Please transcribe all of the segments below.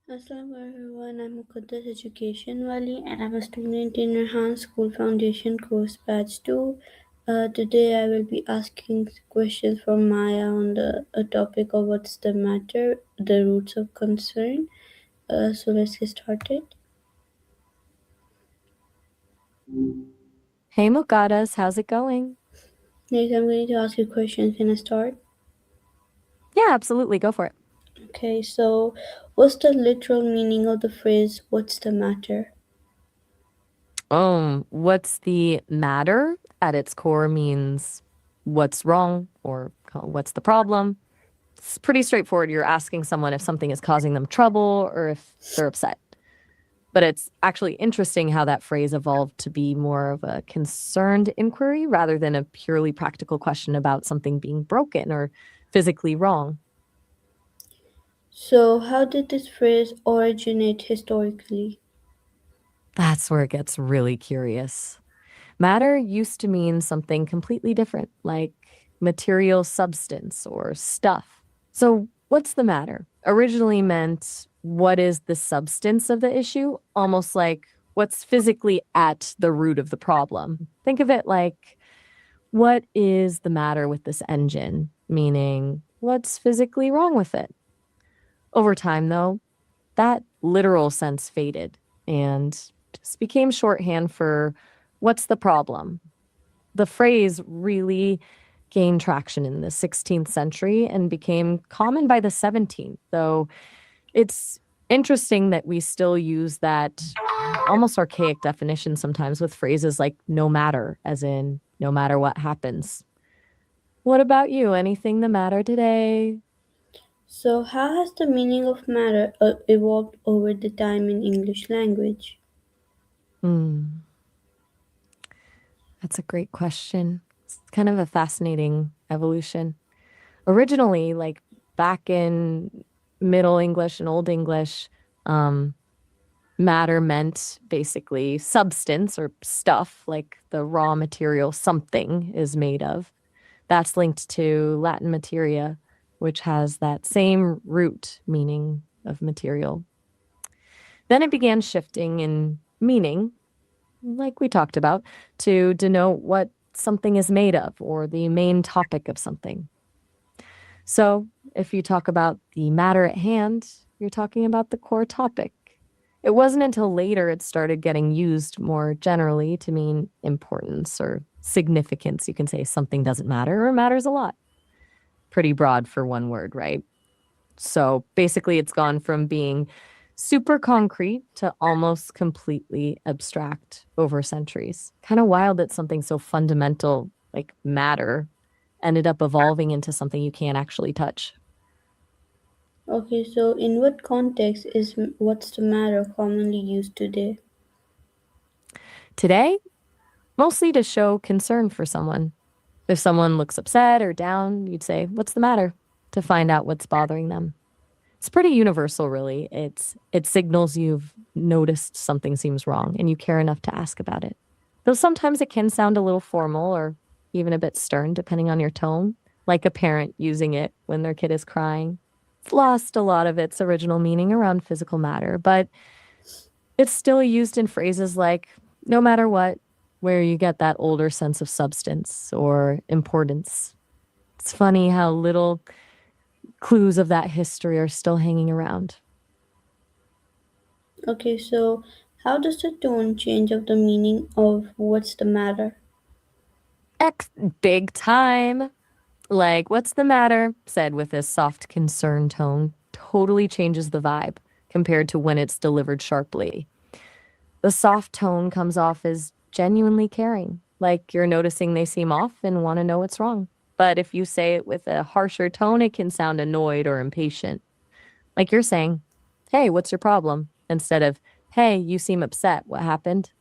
Assalamu everyone, I'm Muqaddas Education Wali and I'm a student in Rehan School Foundation course batch 2. Today I will be asking questions from Maya on the topic of what's the matter, the roots of concern. So let's get started. Hey Mokadas, how's it going? Next I'm going to ask you questions. Can I start? Yeah, absolutely, go for it. Okay, so what's the literal meaning of the phrase what's the matter? What's the matter at its core means what's wrong or what's the problem. It's pretty straightforward. You're asking someone if something is causing them trouble or if they're upset. But it's actually interesting how that phrase evolved to be more of a concerned inquiry rather than a purely practical question about something being broken or physically wrong. So how did this phrase originate historically? That's where it gets really curious. Matter used to mean something completely different, like material substance or stuff. So, what's the matter? Originally meant what is the substance of the issue, almost like what's physically at the root of the problem. Think of it like what is the matter with this engine, meaning what's physically wrong with it. Over time, though, that literal sense faded and just became shorthand for what's the problem. The phrase really gained traction in the 16th century and became common by the 17th, though it's interesting that we still use that almost archaic definition sometimes with phrases like no matter, as in no matter what happens. What about you? Anything the matter today? So, how has the meaning of matter evolved over the time in English language? Hmm, that's a great question. It's kind of a fascinating evolution. Originally, like back in Middle English and Old English, um, matter meant basically substance or stuff, like the raw material something is made of. That's linked to Latin materia, which has that same root meaning of material. Then it began shifting in meaning, like we talked about, to denote what something is made of or the main topic of something. So if you talk about the matter at hand, you're talking about the core topic. It wasn't until later it started getting used more generally to mean importance or significance. You can say something doesn't matter or matters a lot. Pretty broad for one word, right? So basically, it's gone from being super concrete to almost completely abstract over centuries. Kind of wild that something so fundamental like matter ended up evolving into something you can't actually touch. Okay, so in what context is what's the matter commonly used today? Today, mostly to show concern for someone. If someone looks upset or down, you'd say, "What's the matter?" to find out what's bothering them. It's pretty universal, really. It signals you've noticed something seems wrong and you care enough to ask about it. Though sometimes it can sound a little formal or even a bit stern, depending on your tone, like a parent using it when their kid is crying. It's lost a lot of its original meaning around physical matter, but it's still used in phrases like no matter what, where you get that older sense of substance or importance. It's funny how little clues of that history are still hanging around. Okay, so how does the tone change of the meaning of what's the matter? X big time. Like, what's the matter? Said with this soft concern tone, totally changes the vibe compared to when it's delivered sharply. The soft tone comes off as genuinely caring, like you're noticing they seem off and want to know what's wrong. But if you say it with a harsher tone, it can sound annoyed or impatient. Like you're saying, "Hey, what's your problem?" instead of, "Hey, you seem upset. What happened?"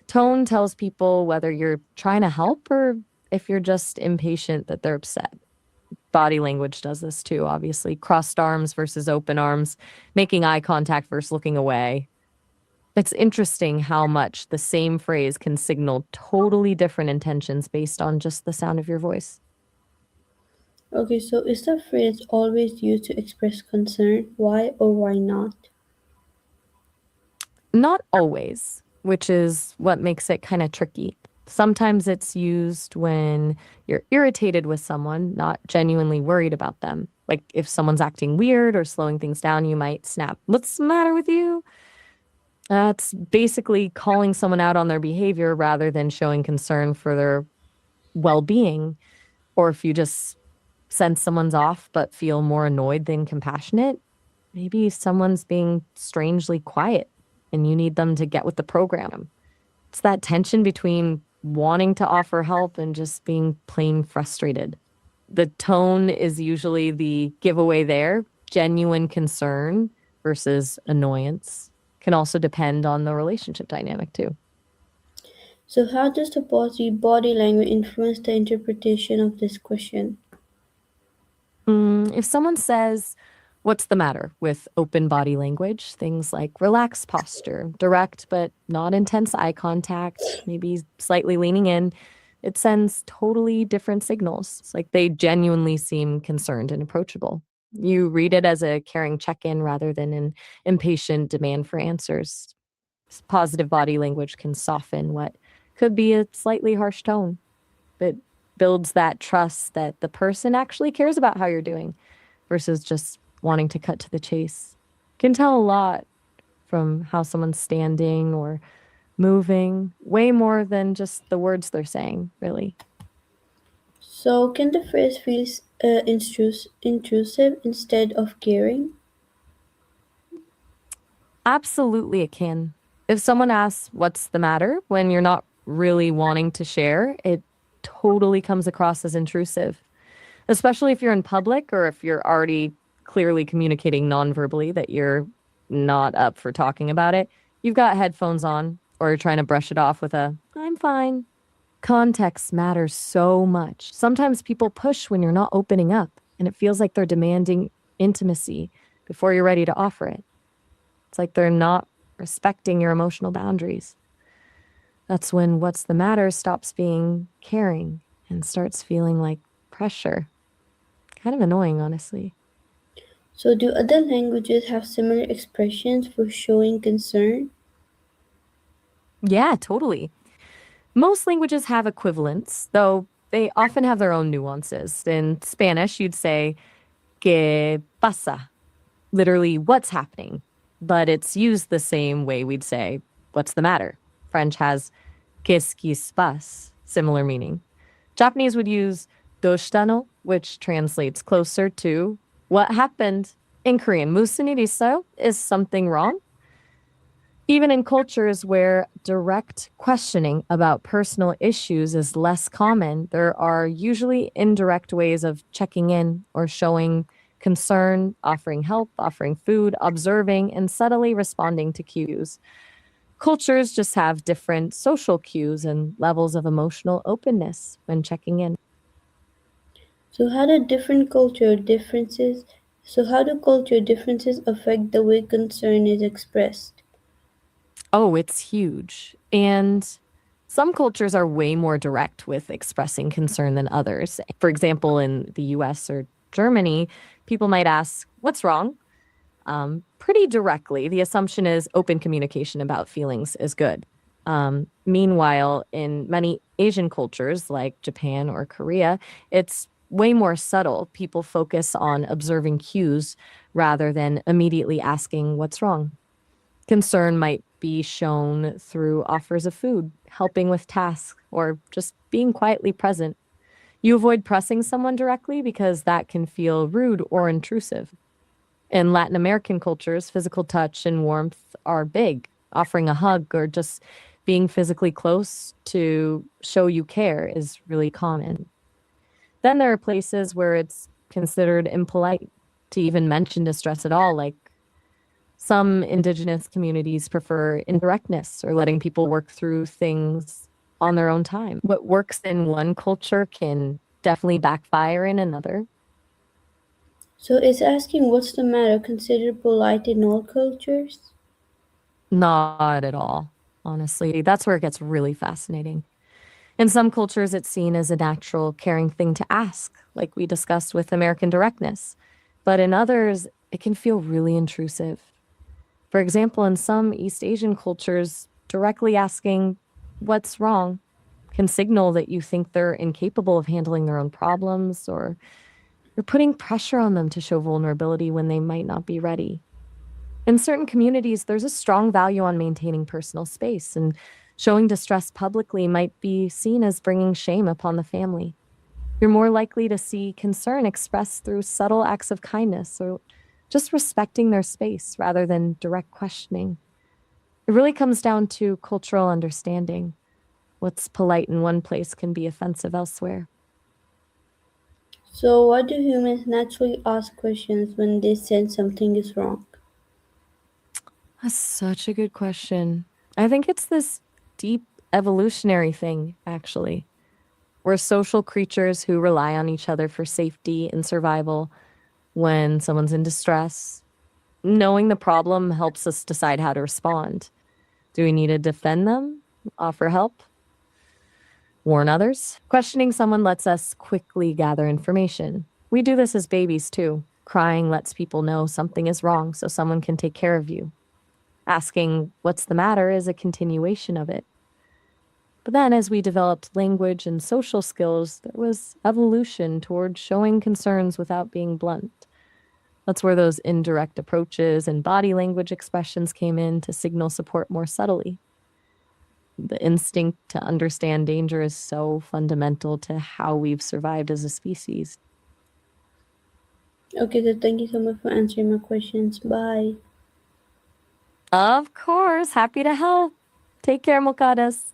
Tone tells people whether you're trying to help or if you're just impatient that they're upset. Body language does this too, obviously. Crossed arms versus open arms, making eye contact versus looking away. It's interesting how much the same phrase can signal totally different intentions based on just the sound of your voice. Okay, so is the phrase always used to express concern? Why or why not? Not always, which is what makes it kind of tricky. Sometimes it's used when you're irritated with someone, not genuinely worried about them. Like if someone's acting weird or slowing things down, you might snap, "What's the matter with you?" That's basically calling someone out on their behavior rather than showing concern for their well being. Or if you just sense someone's off but feel more annoyed than compassionate, maybe someone's being strangely quiet and you need them to get with the program. It's that tension between wanting to offer help and just being plain frustrated. The tone is usually the giveaway there. Genuine concern versus annoyance can also depend on the relationship dynamic too. So, how does the body language influence the interpretation of this question? If someone says, "What's the matter?" with open body language, things like relaxed posture, direct but not intense eye contact, maybe slightly leaning in, it sends totally different signals. It's like they genuinely seem concerned and approachable. You read it as a caring check in rather than an impatient demand for answers. Positive body language can soften what could be a slightly harsh tone. It builds that trust that the person actually cares about how you're doing versus just wanting to cut to the chase. Can tell a lot from how someone's standing or moving, way more than just the words they're saying, really. So, can the phrase feel intrusive instead of caring? Absolutely, it can. If someone asks, "What's the matter?" when you're not really wanting to share, it totally comes across as intrusive, especially if you're in public or if you're already clearly communicating nonverbally that you're not up for talking about it. You've got headphones on or you're trying to brush it off with a, "I'm fine." Context matters so much. Sometimes people push when you're not opening up, and it feels like they're demanding intimacy before you're ready to offer it. It's like they're not respecting your emotional boundaries. That's when "what's the matter" stops being caring and starts feeling like pressure. Kind of annoying, honestly. So, do other languages have similar expressions for showing concern? Yeah, totally. Most languages have equivalents, though they often have their own nuances. In Spanish, you'd say "que pasa," literally "what's happening," but it's used the same way we'd say "what's the matter." French has "qu'est-ce qui se passe," similar meaning. Japanese would use "doshitano," which translates closer to "what happened." In Korean, "musun iriso" is something wrong. Even in cultures where direct questioning about personal issues is less common, there are usually indirect ways of checking in or showing concern, offering help, offering food, observing, and subtly responding to cues. Cultures just have different social cues and levels of emotional openness when checking in. So, how do culture differences affect the way concern is expressed? Oh, it's huge. And some cultures are way more direct with expressing concern than others. For example, in the US or Germany, people might ask, "What's wrong?" Pretty directly. The assumption is open communication about feelings is good. Meanwhile, in many Asian cultures like Japan or Korea, it's way more subtle. People focus on observing cues rather than immediately asking what's wrong. Concern might be shown through offers of food, helping with tasks, or just being quietly present. You avoid pressing someone directly because that can feel rude or intrusive. In Latin American cultures, physical touch and warmth are big. Offering a hug or just being physically close to show you care is really common. Then there are places where it's considered impolite to even mention distress at all, like some indigenous communities prefer indirectness or letting people work through things on their own time. What works in one culture can definitely backfire in another. So, is asking what's the matter considered polite in all cultures? Not at all, honestly. That's where it gets really fascinating. In some cultures, it's seen as a natural, caring thing to ask, like we discussed with American directness. But in others, it can feel really intrusive. For example, in some East Asian cultures, directly asking, "What's wrong?" can signal that you think they're incapable of handling their own problems, or you're putting pressure on them to show vulnerability when they might not be ready. In certain communities, there's a strong value on maintaining personal space, and showing distress publicly might be seen as bringing shame upon the family. You're more likely to see concern expressed through subtle acts of kindness or just respecting their space rather than direct questioning. It really comes down to cultural understanding. What's polite in one place can be offensive elsewhere. So, why do humans naturally ask questions when they sense something is wrong? That's such a good question. I think it's this deep evolutionary thing, actually. We're social creatures who rely on each other for safety and survival. When someone's in distress, knowing the problem helps us decide how to respond. Do we need to defend them, offer help, warn others? Questioning someone lets us quickly gather information. We do this as babies too. Crying lets people know something is wrong so someone can take care of you. Asking what's the matter is a continuation of it. But then, as we developed language and social skills, there was evolution toward showing concerns without being blunt. That's where those indirect approaches and body language expressions came in to signal support more subtly. The instinct to understand danger is so fundamental to how we've survived as a species. Okay, so thank you so much for answering my questions. Bye. Of course, happy to help. Take care, Mokadas.